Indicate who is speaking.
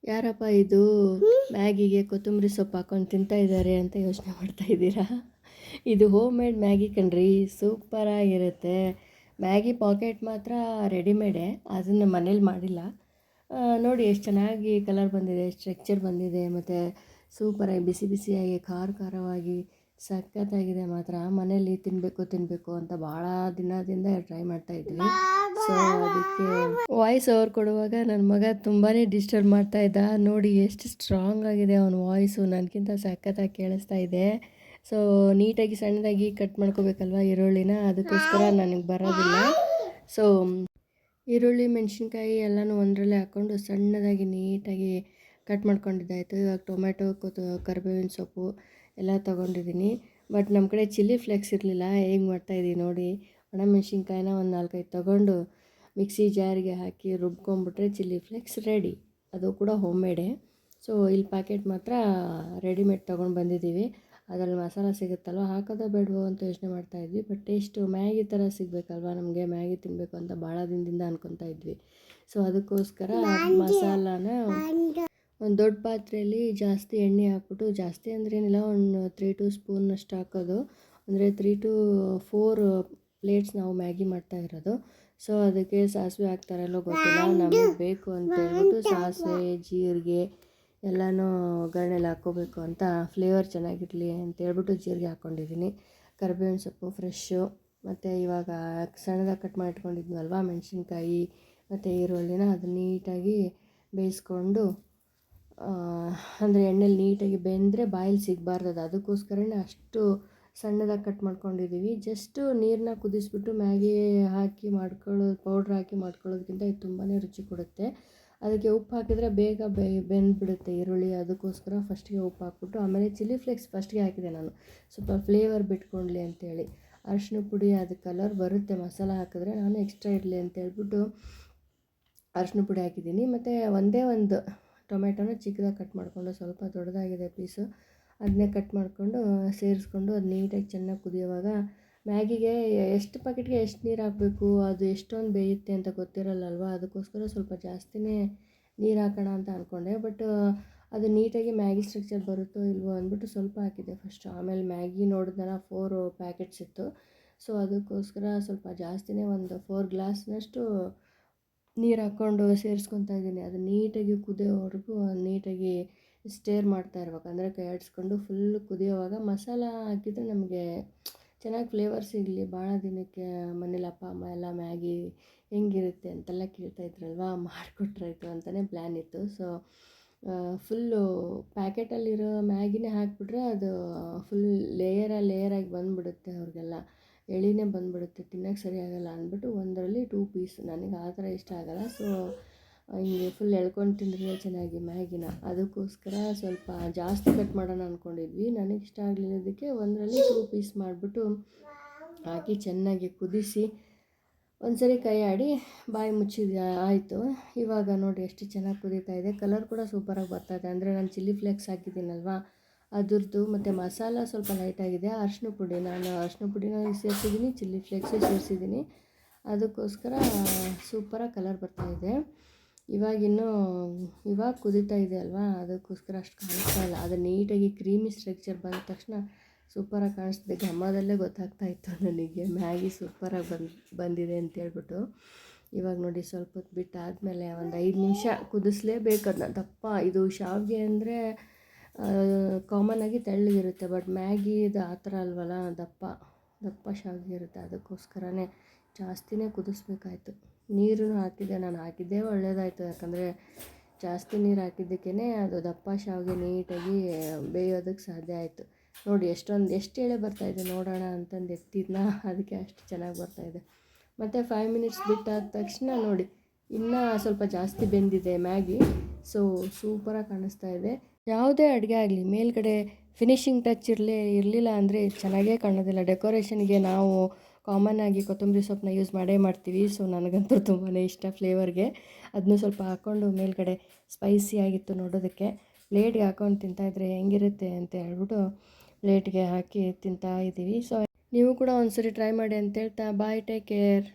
Speaker 1: ಯಾರಪ್ಪ ಇದು ಮ್ಯಾಗಿಗೆ ಕೊತ್ತಂಬರಿ ಸೊಪ್ಪು ಹಾಕೊಂಡು ತಿಂತಾ ಇದ್ದಾರೆ ಅಂತ ಯೋಚನೆ ಮಾಡ್ತಾ ಇದ್ದೀರಾ? ಇದು ಹೋಮ್ ಮೇಡ್ ಮ್ಯಾಗಿ ಕಣ್ರಿ, ಸೂಪರಾಗಿರುತ್ತೆ. ಮ್ಯಾಗಿ ಪಾಕೆಟ್ ಮಾತ್ರ ರೆಡಿಮೇಡೇ, ಅದನ್ನು ಮನೇಲಿ ಮಾಡಿಲ್ಲ. ನೋಡಿ ಎಷ್ಟು ಚೆನ್ನಾಗಿ ಕಲರ್ ಬಂದಿದೆ, ಸ್ಟ್ರಕ್ಚರ್ ಬಂದಿದೆ, ಮತ್ತು ಸೂಪರಾಗಿ ಬಿಸಿ ಬಿಸಿಯಾಗಿ ಖಾರ ಖಾರವಾಗಿ ಸಖತ್ತಾಗಿದೆ. ಮಾತ್ರ ಮನೇಲಿ ತಿನ್ನಬೇಕು ಅಂತ ಭಾಳ ದಿನದಿಂದ ಟ್ರೈ ಮಾಡ್ತಾಯಿದ್ವಿ. ಸೊ ಅದಕ್ಕೆ ವಾಯ್ಸ್ ಓವರ್ ಕೊಡುವಾಗ ನನ್ನ ಮಗ ತುಂಬಾ ಡಿಸ್ಟರ್ಬ್ ಮಾಡ್ತಾ ಇದ್ದ. ನೋಡಿ ಎಷ್ಟು ಸ್ಟ್ರಾಂಗ್ ಆಗಿದೆ ಅವನ ವಾಯ್ಸು, ನನಗಿಂತ ಸಖತ್ತಾಗಿ ಕೇಳಿಸ್ತಾ ಇದೆ. ಸೊ ನೀಟಾಗಿ ಸಣ್ಣದಾಗಿ ಕಟ್ ಮಾಡ್ಕೋಬೇಕಲ್ವ ಈರುಳ್ಳಿನ, ಅದಕ್ಕೋಸ್ಕರ ನನಗೆ ಬರೋದಿಲ್ಲ. ಸೊ ಈರುಳ್ಳಿ ಮೆಣಸಿನ್ಕಾಯಿ ಎಲ್ಲನೂ ಒಂದರಲ್ಲೇ ಹಾಕ್ಕೊಂಡು ಸಣ್ಣದಾಗಿ ನೀಟಾಗಿ ಕಟ್ ಮಾಡ್ಕೊಂಡಿದ್ದಾಯಿತು. ಇವಾಗ ಟೊಮೆಟೊ ಕರಿಬೇವಿನ ಸೊಪ್ಪು ಎಲ್ಲ ತೊಗೊಂಡಿದ್ದೀನಿ. ಬಟ್ ನಮ್ಮ ಕಡೆ ಚಿಲ್ಲಿ ಫ್ಲೇಕ್ಸ್ ಇರಲಿಲ್ಲ. ಹೇಗೆ ಮಾಡ್ತಾಯಿದ್ದೀವಿ ನೋಡಿ, ಒಣಮೆಣ್ಸಿನ್ಕಾಯಿನ ಒಂದು 4-5 ತೊಗೊಂಡು ಮಿಕ್ಸಿ ಜಾರಿಗೆ ಹಾಕಿ ರುಬ್ಕೊಂಬಿಟ್ರೆ ಚಿಲ್ಲಿ ಫ್ಲೇಕ್ಸ್ ರೆಡಿ. ಅದು ಕೂಡ ಹೋಮ್ ಮೇಡೇ. ಸೊ ಇಲ್ಲಿ ಪ್ಯಾಕೆಟ್ ಮಾತ್ರ ರೆಡಿಮೇಡ್ ತೊಗೊಂಡು ಬಂದಿದ್ದೀವಿ. ಅದರಲ್ಲಿ ಮಸಾಲ ಸಿಗುತ್ತಲ್ವ, ಹಾಕೋದೋ ಬೇಡವೋ ಅಂತ ಯೋಚನೆ ಮಾಡ್ತಾಯಿದ್ವಿ. ಬಟ್ ಟೇಸ್ಟು ಮ್ಯಾಗಿ ಥರ ಸಿಗಬೇಕಲ್ವ, ನಮಗೆ ಮ್ಯಾಗಿ ತಿನ್ನಬೇಕು ಅಂತ ಭಾಳ ದಿನದಿಂದ ಅನ್ಕೊತಾ ಇದ್ವಿ. ಸೊ ಅದಕ್ಕೋಸ್ಕರ ಮಸಾಲಾನ ಒಂದು ದೊಡ್ಡ ಪಾತ್ರೆಯಲ್ಲಿ ಜಾಸ್ತಿ ಎಣ್ಣೆ ಹಾಕ್ಬಿಟ್ಟು, ಜಾಸ್ತಿ ಅಂದ್ರೇನಿಲ್ಲ, ಒಂದು 3-2 ಸ್ಪೂನಷ್ಟು ಹಾಕೋದು. ಅಂದರೆ 3-4 ಪ್ಲೇಟ್ಸ್ ನಾವು ಮ್ಯಾಗಿ ಮಾಡ್ತಾ ಇರೋದು. ಸೊ ಅದಕ್ಕೆ ಸಾಸಿವೆ ಹಾಕ್ತಾರಲ್ಲೋ ಗೊತ್ತಿಲ್ಲ, ನಮಗೆ ಬೇಕು ಅಂತ ಹೇಳ್ಬಿಟ್ಟು ಸಾಸಿವೆ ಜೀರಿಗೆ ಎಲ್ಲನೂ ಒಗ್ಗರಣೆಲಿ ಹಾಕ್ಕೋಬೇಕು ಅಂತ, ಫ್ಲೇವರ್ ಚೆನ್ನಾಗಿರಲಿ ಅಂತೇಳ್ಬಿಟ್ಟು ಜೀರಿಗೆ ಹಾಕ್ಕೊಂಡಿದ್ದೀನಿ. ಕರಿಬೇವಿನ ಸೊಪ್ಪು ಫ್ರೆಶ್ಶು, ಮತ್ತು ಇವಾಗ ಸಣ್ಣದಾಗಿ ಕಟ್ ಮಾಡಿಟ್ಕೊಂಡಿದ್ವಲ್ವ ಮೆಣಸಿನ್ಕಾಯಿ ಮತ್ತು ಈರುಳ್ಳಿನ ಅದು ನೀಟಾಗಿ ಬೇಯಿಸ್ಕೊಂಡು, ಅಂದರೆ ಎಣ್ಣೆಲಿ ನೀಟಾಗಿ ಬೆಂದರೆ ಬಾಯಲ್ಲಿ ಸಿಗಬಾರ್ದು ಅದು, ಅದಕ್ಕೋಸ್ಕರನೇ ಅಷ್ಟು ಸಣ್ಣದಾಗಿ ಕಟ್ ಮಾಡ್ಕೊಂಡಿದ್ದೀವಿ. ಜಸ್ಟು ನೀರನ್ನ ಕುದಿಸ್ಬಿಟ್ಟು ಮ್ಯಾಗಿ ಹಾಕಿ ಪೌಡ್ರ್ ಹಾಕಿ ಮಾಡ್ಕೊಳ್ಳೋದಕ್ಕಿಂತ ಇದು ತುಂಬಾ ರುಚಿ ಕೊಡುತ್ತೆ. ಅದಕ್ಕೆ ಉಪ್ಪು ಹಾಕಿದರೆ ಬೇಗ ಬೆಂದ್ಬಿಡುತ್ತೆ ಈರುಳ್ಳಿ, ಅದಕ್ಕೋಸ್ಕರ ಫಸ್ಟಿಗೆ ಉಪ್ಪು ಹಾಕ್ಬಿಟ್ಟು, ಆಮೇಲೆ ಚಿಲ್ಲಿ ಫ್ಲೇಕ್ಸ್ ಫಸ್ಟಿಗೆ ಹಾಕಿದೆ ನಾನು, ಸ್ವಲ್ಪ ಫ್ಲೇವರ್ ಬಿಟ್ಕೊಳ್ಳಿ ಅಂತೇಳಿ. ಅರಿಶಿನ ಪುಡಿ, ಅದು ಕಲರ್ ಬರುತ್ತೆ ಮಸಾಲ ಹಾಕಿದ್ರೆ, ನಾನು ಎಕ್ಸ್ಟ್ರಾ ಇರಲಿ ಅಂತೇಳ್ಬಿಟ್ಟು ಅರಿಶಿನ ಪುಡಿ ಹಾಕಿದ್ದೀನಿ. ಮತ್ತು ಒಂದೇ ಒಂದು ಟೊಮೆಟೊನ ಚಿಕ್ಕದಾಗಿ ಕಟ್ ಮಾಡಿಕೊಂಡು, ಸ್ವಲ್ಪ ದೊಡ್ಡದಾಗಿದೆ ಪೀಸು, ಅದನ್ನೇ ಕಟ್ ಮಾಡಿಕೊಂಡು ಸೇರಿಸ್ಕೊಂಡು ಅದು ನೀಟಾಗಿ ಚೆನ್ನಾಗಿ ಕುದಿಯೋವಾಗ, ಮ್ಯಾಗಿಗೆ ಎಷ್ಟು ಪ್ಯಾಕೆಟ್ಗೆ ಎಷ್ಟು ನೀರು ಹಾಕಬೇಕು, ಅದು ಎಷ್ಟೊಂದು ಬೇಯುತ್ತೆ ಅಂತ ಗೊತ್ತಿರಲ್ಲಲ್ವ, ಅದಕ್ಕೋಸ್ಕರ ಸ್ವಲ್ಪ ಜಾಸ್ತಿನೇ ನೀರು ಹಾಕೋಣ ಅಂತ ಅಂದ್ಕೊಂಡೆ. ಬಟ್ ಅದು ನೀಟಾಗಿ ಮ್ಯಾಗಿ ಸ್ಟ್ರಕ್ಚರ್ ಬರುತ್ತೋ ಇಲ್ವೋ ಅಂದ್ಬಿಟ್ಟು ಸ್ವಲ್ಪ ಹಾಕಿದೆ ಫಸ್ಟು. ಆಮೇಲೆ ಮ್ಯಾಗಿ ನೋಡಿದ್ನಲ್ಲ 4 ಪ್ಯಾಕೆಟ್ಸ್ ಇತ್ತು. ಸೊ ಅದಕ್ಕೋಸ್ಕರ ಸ್ವಲ್ಪ ಜಾಸ್ತಿನೇ ಒಂದು 4 ಗ್ಲಾಸ್ನಷ್ಟು ನೀರು ಹಾಕ್ಕೊಂಡು ಸೇರಿಸ್ಕೊತಾ ಇದ್ದೀನಿ. ಅದು ನೀಟಾಗಿ ಕುದಿಯೋವರೆಗೂ ನೀಟಾಗಿ ಸ್ಟೇರ್ ಮಾಡ್ತಾ ಇರ್ಬೇಕು, ಅಂದರೆ ಕೈ ಆಡಿಸ್ಕೊಂಡು ಫುಲ್ಲು ಕುದಿಯೋವಾಗ ಮಸಾಲ ಹಾಕಿದರೆ ನಮಗೆ ಚೆನ್ನಾಗಿ ಫ್ಲೇವರ್ ಸಿಗಲಿ. ಭಾಳ ದಿನಕ್ಕೆ ಮನೇಲಿ ಅಪ್ಪ ಅಮ್ಮ ಎಲ್ಲ ಮ್ಯಾಗಿ ಹೆಂಗಿರುತ್ತೆ ಅಂತೆಲ್ಲ ಕೇಳ್ತಾಯಿದ್ರಲ್ವ, ಮಾಡಿಕೊಟ್ರಾಯ್ತು ಅಂತಲೇ ಪ್ಲ್ಯಾನ್ ಇತ್ತು. ಸೊ ಫುಲ್ಲು ಪ್ಯಾಕೆಟಲ್ಲಿರೋ ಮ್ಯಾಗಿನೇ ಹಾಕಿಬಿಟ್ರೆ ಅದು ಫುಲ್ ಲೇಯರಾಗಿ ಬಂದುಬಿಡುತ್ತೆ, ಅವ್ರಿಗೆಲ್ಲ ಎಳಿನೇ ಬಂದುಬಿಡುತ್ತೆ, ತಿನ್ನೋಕ್ಕೆ ಸರಿ ಆಗೋಲ್ಲ ಅಂದ್ಬಿಟ್ಟು ಒಂದರಲ್ಲಿ 2 ಪೀಸ್, ನನಗೆ ಆ ಥರ ಇಷ್ಟ ಆಗೋಲ್ಲ. ಸೊ ಹಿಂಗೆ ಫುಲ್ ಎಳ್ಕೊಂಡು ತಿಂದರೆ ಚೆನ್ನಾಗಿ ಮ್ಯಾಗಿನ, ಅದಕ್ಕೋಸ್ಕರ ಸ್ವಲ್ಪ ಜಾಸ್ತಿ ಕಟ್ ಮಾಡೋಣ ಅಂದ್ಕೊಂಡಿದ್ವಿ. ನನಗೆ ಇಷ್ಟ ಆಗಲಿಲ್ಲದಕ್ಕೆ ಒಂದರಲ್ಲಿ 2 ಪೀಸ್ ಮಾಡಿಬಿಟ್ಟು ಹಾಕಿ ಚೆನ್ನಾಗಿ ಕುದಿಸಿ ಒಂದ್ಸರಿ ಕೈ ಆಡಿ ಬಾಯಿ ಮುಚ್ಚಿದ ಆಯಿತು. ಇವಾಗ ನೋಡಿ ಎಷ್ಟು ಚೆನ್ನಾಗಿ ಕುದೀತಾ ಇದೆ, ಕಲರ್ ಕೂಡ ಸೂಪರಾಗಿ ಬರ್ತಾಯಿದೆ. ಅಂದರೆ ನಾನು ಚಿಲ್ಲಿ ಫ್ಲೇಕ್ಸ್ ಹಾಕಿದ್ದೀನಲ್ವ ಅದ್ರದ್ದು, ಮತ್ತು ಮಸಾಲ ಸ್ವಲ್ಪ ಲೈಟಾಗಿದೆ. ಅರಿಶಿನ ಪುಡಿ, ನಾನು ಅರಿಶಿನ ಪುಡಿನ ಸೇರಿಸಿದ್ದೀನಿ, ಚಿಲ್ಲಿ ಫ್ಲೇಕ್ಸು ಸೇರಿಸಿದ್ದೀನಿ, ಅದಕ್ಕೋಸ್ಕರ ಸೂಪರಾಗಿ ಕಲರ್ ಬರ್ತಾಯಿದೆ. ಇವಾಗ ಕುದೀತಾ ಇದೆ ಅಲ್ವಾ, ಅದಕ್ಕೋಸ್ಕರ ಅಷ್ಟು ಕಾಣಿಸ್ತಾ ಇಲ್ಲ. ಅದು ನೀಟಾಗಿ ಕ್ರೀಮಿ ಸ್ಟ್ರಕ್ಚರ್ ಬಂದ ತಕ್ಷಣ ಸೂಪರಾಗಿ ಕಾಣಿಸ್ತಿದೆ. ಘಮದಲ್ಲೇ ಗೊತ್ತಾಗ್ತಾ ಇತ್ತು ನನಗೆ ಮ್ಯಾಗಿ ಸೂಪರಾಗಿ ಬಂದಿದೆ ಅಂತೇಳ್ಬಿಟ್ಟು. ಇವಾಗ ನೋಡಿ ಸ್ವಲ್ಪ ಹೊತ್ತು ಬಿಟ್ಟು ಆದಮೇಲೆ ಒಂದು 5 ನಿಮಿಷ ಕುದಿಸ್ಲೇಬೇಕು ಅದನ್ನ. ದಪ್ಪ ಇದು ಶಾವಿಗೆ ಅಂದರೆ ಕಾಮನ್ನಾಗಿ ತೆಳ್ಳಗಿರುತ್ತೆ, ಬಟ್ ಮ್ಯಾಗಿದು ಆ ಥರ ಅಲ್ವಲ್ಲ, ದಪ್ಪ ಶಾವಿಗೆ ಇರುತ್ತೆ, ಅದಕ್ಕೋಸ್ಕರನೇ ಜಾಸ್ತಿನೇ ಕುದಿಸ್ಬೇಕಾಯ್ತು. ನೀರು ಹಾಕಿದ್ದೆ, ನಾನು ಹಾಕಿದ್ದೇ ಒಳ್ಳೆಯದಾಯಿತು, ಯಾಕಂದರೆ ಜಾಸ್ತಿ ನೀರು ಹಾಕಿದ್ದಕ್ಕೇ ಅದು ದಪ್ಪ ಶಾವಿಗೆ ನೀಟಾಗಿ ಬೇಯೋದಕ್ಕೆ ಸಾಧ್ಯ ಆಯಿತು. ನೋಡಿ ಎಷ್ಟು ಎಳೆ ಬರ್ತಾಯಿದೆ ನೋಡೋಣ ಅಂತಂದು ಎತ್ತಿದ್ನ, ಅದಕ್ಕೆ ಅಷ್ಟು ಚೆನ್ನಾಗಿ ಬರ್ತಾಯಿದೆ. ಮತ್ತು 5 ಮಿನಿಟ್ಸ್ ಬಿಟ್ಟಾದ ತಕ್ಷಣ ನೋಡಿ ಇನ್ನೂ ಸ್ವಲ್ಪ ಜಾಸ್ತಿ ಬೆಂದಿದೆ ಮ್ಯಾಗಿ. ಸೊ ಸೂಪರಾಗಿ ಕಾಣಿಸ್ತಾ ಇದೆ. ಯಾವುದೇ ಅಡುಗೆ ಆಗಲಿ ಮೇಲ್ಗಡೆ ಫಿನಿಶಿಂಗ್ ಟಚ್ ಇರಲಿಲ್ಲ ಅಂದರೆ ಚೆನ್ನಾಗೇ ಕಾಣೋದಿಲ್ಲ. ಡೆಕೋರೇಷನ್ಗೆ ನಾವು ಕಾಮನ್ನಾಗಿ ಕೊತ್ತಂಬರಿ ಸೊಪ್ಪನ್ನ ಯೂಸ್ ಮಾಡ್ತೀವಿ. ಸೊ ನನಗಂತೂ ತುಂಬಾ ಇಷ್ಟ ಫ್ಲೇವರ್ಗೆ. ಅದನ್ನೂ ಸ್ವಲ್ಪ ಹಾಕ್ಕೊಂಡು ಮೇಲ್ಗಡೆ ಸ್ಪೈಸಿಯಾಗಿತ್ತು ನೋಡೋದಕ್ಕೆ. ಪ್ಲೇಟ್ಗೆ ಹಾಕ್ಕೊಂಡು ತಿಂತಾಯಿದ್ರೆ ಹೆಂಗಿರುತ್ತೆ ಅಂತ ಹೇಳ್ಬಿಟ್ಟು ಪ್ಲೇಟ್ಗೆ ಹಾಕಿ ತಿಂತಾ ಇದ್ದೀವಿ. ಸೊ ನೀವು ಕೂಡ ಒಂದ್ಸರಿ ಟ್ರೈ ಮಾಡಿ ಅಂತ ಹೇಳ್ತಾ, ಬಾಯ್, ಟೇಕ್ ಕೇರ್.